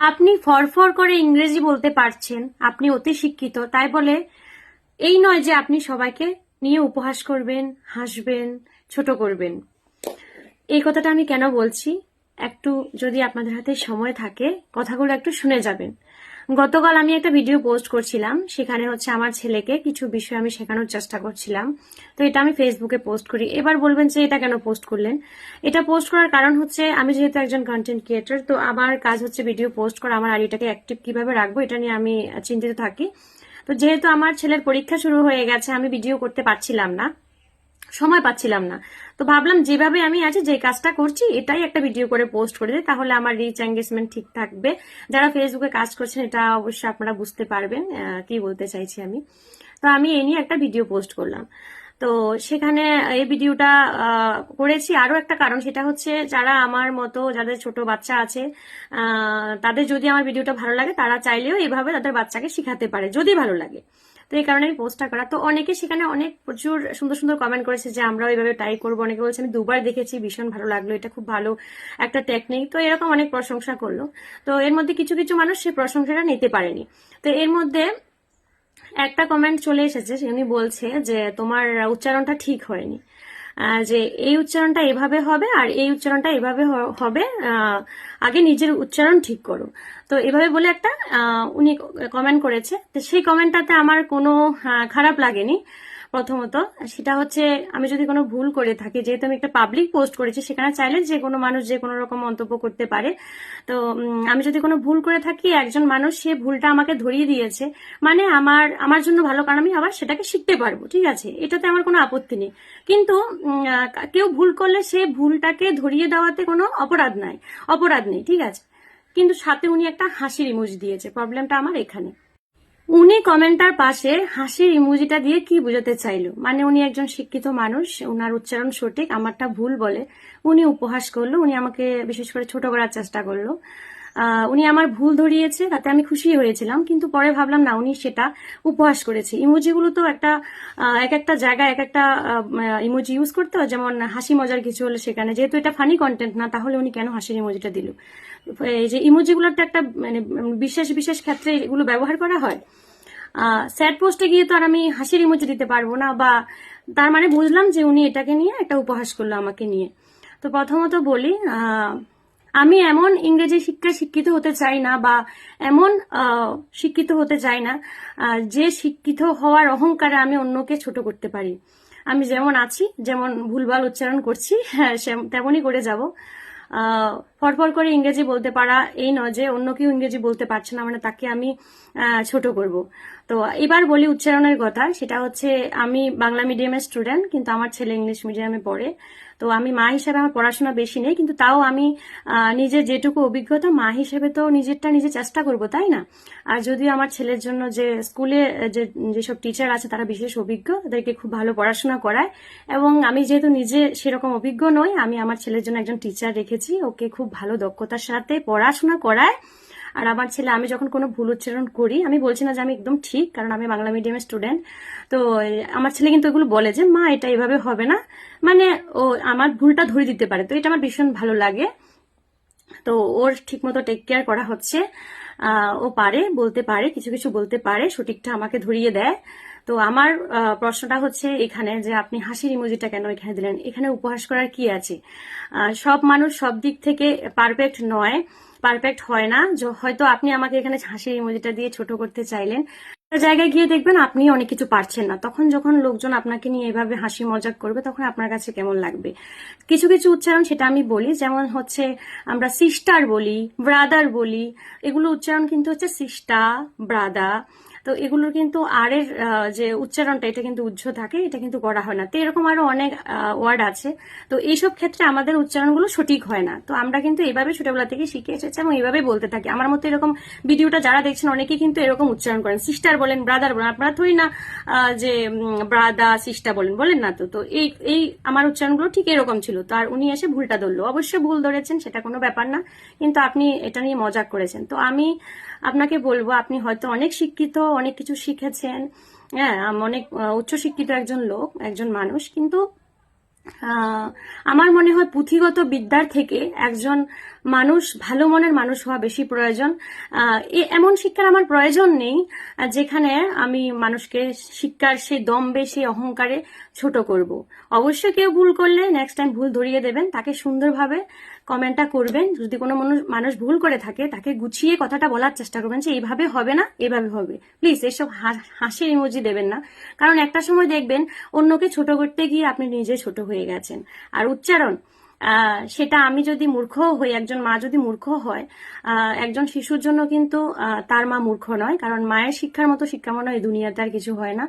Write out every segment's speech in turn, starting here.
আপনি ফরফর করে ইংরেজি বলতে পারছেন, আপনি অতি শিক্ষিত, তাই বলে এই নয় যে আপনি সবাইকে নিয়ে উপহাস করবেন, হাসবেন, ছোট করবেন। এই কথাটা আমি কেন বলছি, একটু যদি আপনাদের হাতে সময় থাকে কথাগুলো একটু শুনে যাবেন। গতকাল আমি একটা ভিডিও পোস্ট করছিলাম, সেখানে হচ্ছে আমার ছেলেকে কিছু বিষয় আমি শেখানোর চেষ্টা করছিলাম। তো এটা আমি ফেসবুকে পোস্ট করি। এবার বলবেন যে এটা কেন পোস্ট করলেন? এটা পোস্ট করার কারণ হচ্ছে আমি যেহেতু একজন কন্টেন্ট ক্রিয়েটর, তো আমার কাজ হচ্ছে ভিডিও পোস্ট করা। আমার আইডিটাকে অ্যাক্টিভ কিভাবে রাখবো এটা নিয়ে আমি চিন্তিত থাকি। তো যেহেতু আমার ছেলের পরীক্ষা শুরু হয়ে গেছে, আমি ভিডিও করতে পারছিলাম না, সময় পাচ্ছিলাম না। তো ভাবলাম যেভাবে আমি আছি, যে কাজটা করছি, এটাই একটা ভিডিও করে পোস্ট করে দিই, তাহলে আমার রিচ এঙ্গেজমেন্ট ঠিক থাকবে। যারা ফেসবুকে কাজ করছেন এটা অবশ্যই আপনারা বুঝতে পারবেন কি বলতে চাইছি আমি। তো আমি এই নিয়ে একটা ভিডিও পোস্ট করলাম। তো সেখানে এই ভিডিওটা করেছি আরো একটা কারণ, সেটা হচ্ছে যারা আমার মতো, যাদের ছোট বাচ্চা আছে, তাদের যদি আমার ভিডিওটা ভালো লাগে, তারা চাইলেও এভাবে তাদের বাচ্চাকে শিখাতে পারে যদি ভালো লাগে। তো এই কারণে আমি পোস্টটা করা। তো অনেকে সেখানে অনেক প্রচুর সুন্দর সুন্দর কমেন্ট করেছে যে আমরাও এইভাবে ট্রাই করবো। অনেকে বলছে আমি দুবার দেখেছি, ভীষণ ভালো লাগলো, এটা খুব ভালো একটা টেকনিক। তো এরকম অনেক প্রশংসা করলো। তো এর মধ্যে কিছু কিছু মানুষ সেই প্রশংসাটা নিতে পারেনি। তো এর মধ্যে একটা কমেন্ট চলে এসেছে, উনি বলছে যে তোমার উচ্চারণটা ঠিক হয়নি, যে এই উচ্চারণটা এভাবে হবে আর এই উচ্চারণটা এভাবে হবে, আগে নিজের উচ্চারণ ঠিক করো। তো এভাবে বলে একটা উনি কমেন্ট করেছে। তো সেই কমেন্টটাতে আমার কোনো খারাপ লাগেনি। প্রথমত সেটা হচ্ছে, আমি যদি কোনো ভুল করে থাকি, যেহেতু আমি একটা পাবলিক পোস্ট করেছি, সেখানে চাইলে যে কোনো মানুষ যে কোনো রকম মন্তব্য করতে পারে। তো আমি যদি কোনো ভুল করে থাকি, একজন মানুষ সে ভুলটা আমাকে ধরিয়ে দিয়েছে, মানে আমার আমার জন্য ভালো, কারণ আমি আবার সেটাকে শিখতে পারবো, ঠিক আছে, এটাতে আমার কোনো আপত্তি নেই। কিন্তু কেউ ভুল করলে সে ভুলটাকে ধরিয়ে দেওয়াতে কোনো অপরাধ নেই, ঠিক আছে। কিন্তু সাথে উনি একটা হাসির ইমোজি দিয়েছে, প্রবলেমটা আমার এখানে। উনি কমেন্টার পাশে হাসির ইমোজিটা দিয়ে কি বোঝাতে চাইলো, মানে উনি একজন শিক্ষিত মানুষ, উনার উচ্চারণ সঠিক, আমারটা ভুল বলে উনি উপহাস করলো, উনি আমাকে বিশেষ করে ছোট করার চেষ্টা করলো। উনি আমার ভুল ধরিয়েছে, তাতে আমি খুশি হয়েছিলাম, কিন্তু পরে ভাবলাম না, উনি সেটা উপহাস করেছে। ইমোজিগুলো তো একটা এক একটা জায়গায় এক একটা ইমোজি ইউজ করতে হয়, যেমন হাসি মজার কিছু হলে সেখানে, যেহেতু এটা ফানি কন্টেন্ট না, তাহলে উনি কেন হাসির ইমোজিটা দিল? এই যে ইমোজিগুলোর তো একটা মানে বিশেষ বিশেষ ক্ষেত্রে এগুলো ব্যবহার করা হয়। স্যাড পোস্টে গিয়ে তো আর আমি হাসির ইমোজি দিতে পারবো না, বা তার মানে বুঝলাম যে উনি এটাকে নিয়ে একটা উপহাস করলো আমাকে নিয়ে। তো প্রথমত বলি, আমি এমন ইংরেজি শিক্ষায় শিক্ষিত হতে চাই না, বা এমন শিক্ষিত হতে চাই না যে শিক্ষিত হওয়ার অহংকারে আমি অন্যকে ছোট করতে পারি। আমি যেমন আছি, যেমন ভুলভাল উচ্চারণ করছি, হ্যাঁ তেমনই করে যাব। ফরফর করে ইংরেজি বলতে পারা এই নয় যে অন্য কেউ ইংরেজি বলতে পারছে না মানে তাকে আমি ছোট করব। তো এবার বলি উচ্চারণের কথা, সেটা হচ্ছে আমি বাংলা মিডিয়ামের স্টুডেন্ট, কিন্তু আমার ছেলে ইংলিশ মিডিয়ামে পড়ে। তো আমি মা হিসেবে আমার পড়াশোনা বেশি নেই, কিন্তু তাও আমি নিজের যেটুকু অভিজ্ঞতা, মা হিসেবে তো নিজেরটা নিজে চেষ্টা করব, তাই না? আর যদিও আমার ছেলের জন্য যে স্কুলে যেসব টিচার আছে তারা বিশেষ অভিজ্ঞ, তাদেরকে খুব ভালো পড়াশোনা করায়, এবং আমি যেহেতু নিজে সেরকম অভিজ্ঞ নই, আমি আমার ছেলের জন্য একজন টিচার রেখেছি, ওকে খুব ভালো দক্ষতার সাথে পড়াশোনা করায়। আর আমার ছেলে, আমি যখন কোনো ভুল উচ্চারণ করি, আমি বলছি না যে আমি একদম ঠিক, কারণ আমি বাংলা মিডিয়ামের স্টুডেন্ট। তো আমার ছেলে কিন্তু এগুলো বলে যে মা এটা এভাবে হবে না, মানে ও আমার ভুলটা ধরে দিতে পারে। তো এটা আমার ভীষণ ভালো লাগে। তো ওর ঠিক মতো টেক কেয়ার করা হচ্ছে। ও পারে, বলতে পারে, কিছু কিছু বলতে পারে, সঠিকটা আমাকে ধরিয়ে দেয়। তো আমার প্রশ্নটা হচ্ছে এখানে, যে আপনি হাসির ইমোজিটা কেন এখানে দিলেন? এখানে উপহাস করার কি আছে? সব মানুষ সব দিক থেকে পারফেক্ট নয়, পারফেক্ট হয় না। হয়তো আপনি আমাকে এখানে হাসির ইমোজিটা দিয়ে ছোট করতে চাইলেন, জায়গায় গিয়ে দেখবেন আপনি অনেক কিছু পারছেন না, তখন যখন লোকজন আপনাকে নিয়ে এভাবে হাসি মজাক করবে, তখন আপনার কাছে কেমন লাগবে? কিছু কিছু উচ্চারণ সেটা আমি বলি, যেমন হচ্ছে আমরা সিস্টার বলি, ব্রাদার বলি, এগুলো উচ্চারণ কিন্তু হচ্ছে সিস্টা, ব্রাদা। তো এগুলোর কিন্তু আর এর যে উচ্চারণটা, এটা কিন্তু উজ্জ্ব থাকে, এটা কিন্তু করা হয় না। তো এরকম আরো অনেক ওয়ার্ড আছে। তো এইসব ক্ষেত্রে আমাদের উচ্চারণগুলো সঠিক হয় না। তো আমরা কিন্তু এইভাবে ছোটবেলা থেকে শিখে এসেছি এবং এইভাবে বলতে থাকি। আমার মতো এরকম ভিডিওটা যারা দেখছেন, অনেকেই কিন্তু এরকম উচ্চারণ করেন, সিস্টার বলেন, ব্রাদার বলেন। আপনারা থই না যে ব্রাদা সিস্টার বলেন না। তো তো এই এই আমার উচ্চারণগুলো ঠিক এরকম ছিল। তো আর উনি এসে ভুলটা ধরলো, অবশ্যই ভুল ধরেছেন, সেটা কোনো ব্যাপার না, কিন্তু আপনি এটা নিয়ে মজাক করেছেন। তো আমি আপনাকে বলবো, আপনি হয়তো অনেক শিক্ষিত, অনেক কিছু শিখেছেন, হ্যাঁ, অনেক উচ্চ শিক্ষিত একজন লোক, একজন মানুষ, কিন্তু আমার মনে হয় পুঁথিগত বিদ্যার থেকে একজন মানুষ, ভালো মনের মানুষ হওয়া বেশি প্রয়োজন। এমন শিক্ষার আমার প্রয়োজন নেই যেখানে আমি মানুষকে শিক্ষার সেই দম্বে, সেই অহংকারে ছোট করব। অবশ্যই কেউ ভুল করলে নেক্সট টাইম ভুল ধরিয়ে দেবেন, তাকে সুন্দরভাবে কমেন্টটা করবেন। যদি কোনো মানুষ ভুল করে থাকে তাকে গুছিয়ে কথাটা বলার চেষ্টা করবেন যে এইভাবে হবে না, এভাবে হবে। প্লিজ এসব হাসির ইমোজি দেবেন না, কারণ একটা সময় দেখবেন অন্যকে ছোট করতে গিয়ে আপনি নিজে ছোট হয়ে গেছেন। আর উচ্চারণ, সেটা আমি যদি মূর্খ হই, একজন মা যদি মূর্খ হয়, একজন শিশুর জন্য কিন্তু তার মা মূর্খ নয়, কারণ মায়ের শিক্ষার মতো শিক্ষা মনে হয় দুনিয়াতে আর কিছু হয় না।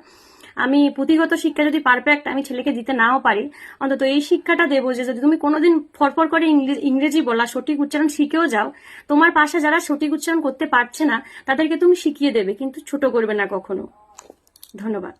আমি পুঁথিগত শিক্ষা যদি পারফেক্ট আমি ছেলেকে দিতে নাও পারি, অন্তত এই শিক্ষাটা দেবো যে যদি তুমি কোনোদিন ফরফর করে ইংরেজি বলা, সঠিক উচ্চারণ শিখেও যাও, তোমার পাশে যারা সঠিক উচ্চারণ করতে পারছে না তাদেরকে তুমি শিখিয়ে দেবে, কিন্তু ছোট করবে না কখনো। ধন্যবাদ।